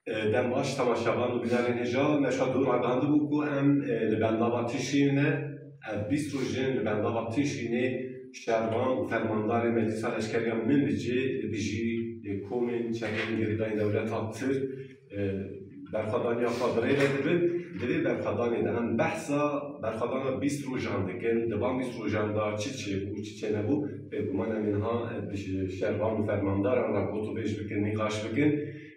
دم باش تماشاوان و بینن هجا نشا دور عدانده بو کو ام لبندا تشینه 20 روزین لبندا تشینه شهروان و فرماندار مجلس لشکریان من بجی کومن چنین گریدای دولت هاتر برخوادانی خادره لدبن دلی برخوادانی دهن بحثا برخوادان 20 روزان دکن دوام 20 روزان دا چی بو چی نبو به گمان منها شهروان و فرماندار را گوتو بیش بکن نقاش بکن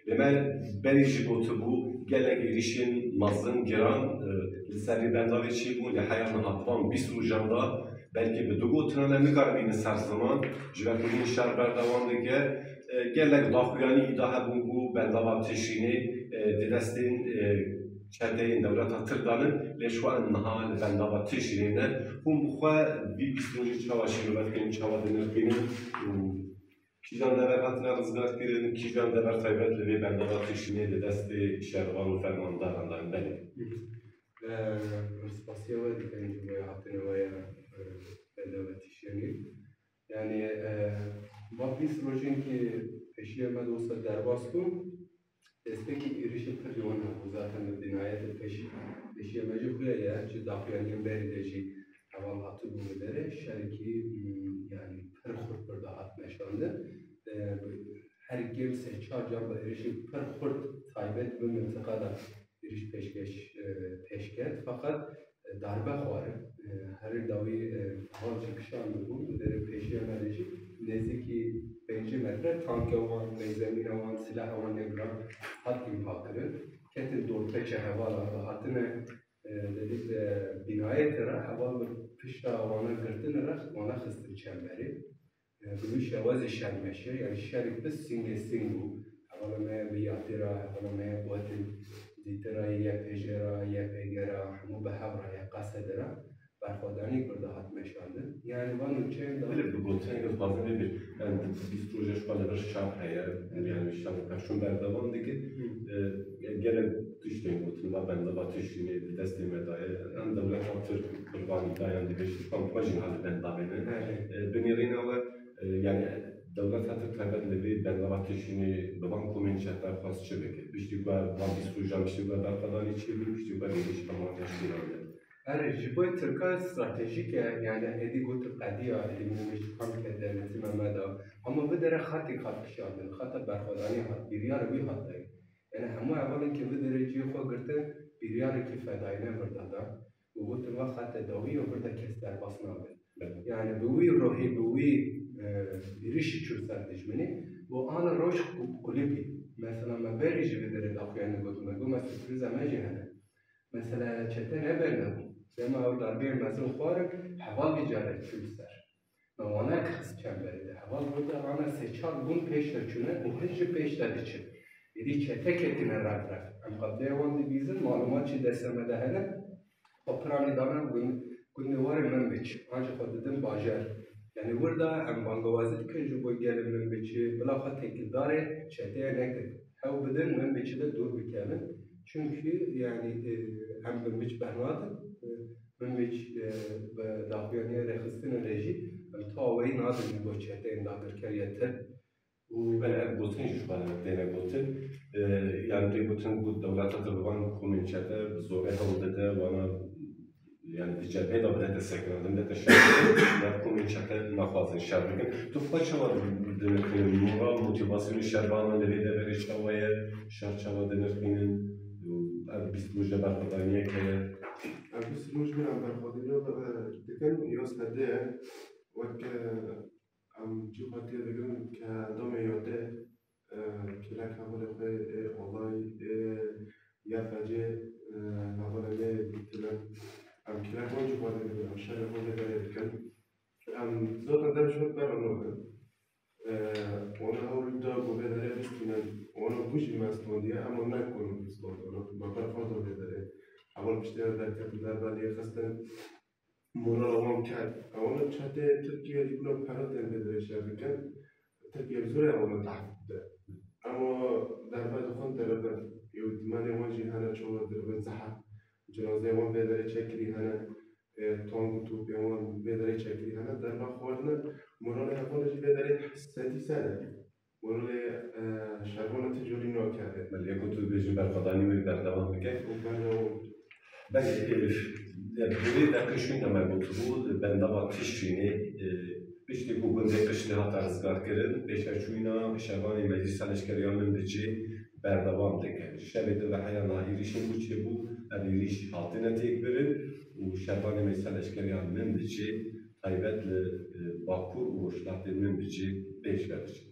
Demek berici botu bu gelek erişin mazın giran seri bendavi çi bu li hayanı hatvan bis rujanda belki bir dugu tınane mikarabini ser zaman jivekulin şer berdavan dige gelek daxuyani idahe bu bendava teşini didestin çeteyin devlet hatırdanın leşva ennaha bendava teşinine hum buxa bir bis ruji çavaşı yövetkenin çavadını benim Kijan dever hatına rızgat girin, kijan dever taybetli ve ben de atışını de desti şervan ve fermandarandan benim. Spasiya ve dikkatinci boya hatına veya ben de atışını. Yani biz rojin ki peşiye med olsa derbasku, desteki irişi tırjona bu zaten dinayet peşiye meci kuya ya, ki dafiyanın berideci haval hatı bulunları, şeriki yani per khurt per dahat meşandı. Her gemse çarcan ve erişim per khurt taybet ve mıntıkada iriş peşket fakat darbe xwarı her davi hal çıkışan bu peşiye meleci neziki 5 metre tank olan zemin olan silah olan negram hat impakları ketin dorpeçe hevala hatine dedik binayetera heval pişta ona gırtınera ona xıstık çemberi Gülü şevazı şermeşe yani şerik biz singu hevala me biyatira hevala me boatin ditira ya pejera ya pegera mu behavra ya qasedera barxodani kurda hat meşandı yani vanın çem da böyle bu botan göz bazı bir yani biz proje şu anda bir şart hayır yani şart kaçın berdavan dige gene düştüğün botunla ben de batışını destek medaya en devlet atır kurbanı dayan diye bir kampanya hali ben da benirine ve yani devlet hatır tabii bir ben de batışını babam komünitler fazla çebek işte bu bir proje işte bu da kadar içeri işte bu bir iş tamam yaşıyor Jiboy Türkiye stratejik yani edigot qadiya edilmiş kamp devleti memada ama bu dere xati xatışanın xata berxodani hat biryar bir hatta yani hemu evvelin ki bu dereceyi xo girte biryar ki fedayine verdada bu tırva xata davi ve burada kesler basna yani bu ruhi bu birişi çürser düşmeni bu ana roş kulipi mesela meberici bir dere daxuyani goduna bu mesela krize mecihane mesela çete ne belli Dema o darbe mezun xwarek heval bicaret çülser. Ona kız çemberde. Heval burada ana seçar bun peşler çüne o hiç peşler için. Dedi çete ketine raf. Am qabde wan bizin malumat çi desemede hele. Oprani dana gün var men biç. Anca xodedin bajar. Yani burada am bangavazit ki bu gelin men biçi bilaxa tekildare çete nektir. Hev bidin men biçi de dur bikemin. Çünkü yani hem ben biç bernadım من بیش به داخلی رخصتن رژی تا وی نادر میگوچه این داخل کریته و بله بوتن جو بله دیگه بوتن yani بوتن بود دولت طالبان کومنچته زوره هولده و انا yani ticari da bile destekledim de şarkı komençete nafazın şarkı tu faça var demek moral motivasyonu şarkının da bir de veriş havaya şarkı denirkinin biz proje barkadaniye ki بس المجمع برخوادني دكان يوس هديه وك ام جواتي دكان كدوم يوده كلاك هقول والله يا فاجئ هقول لي بتلا ام كلاك وجه بعد دكان شغله هقول دكان ام زوت ده شو برانو وانا هقول ده قبل ده بستنا وانا بوجي ما استودي اما ما يكون بستود ما برفضه ده اول بیشتر در ولی خستن مونا روان کرد. اونا چهته ترکیه دیگه پرات نمیداره شرکت ترکیه بزرگ اونا تحت اما در بعد خون در بعد یود من واجی هنر شو در بعد زحف جنازه وان بداره چکری هنر تانگ تو بیان بداره چکری هنر در بعد خوردن مونا نه وانش بداره سنتی سر مونا شربان تجاری ناکرده ولی اگه تو بیشتر برخوردانی و بردوام بکن و برنامه بله دوری دقیقشون نمی بود بندابا تیشینه بیشتر بگم دقیقشون ها ترزگار کردن بیشترشوینا شبانی مجلس سالشکریان من بچه بردوام دکن شب دو حیا ناهیریشون بچه بود ادیریش حاطنه تیک برد و شبانی مجلس سالشکریان من بچه تایبت باکور و شلات من بچه بیش برش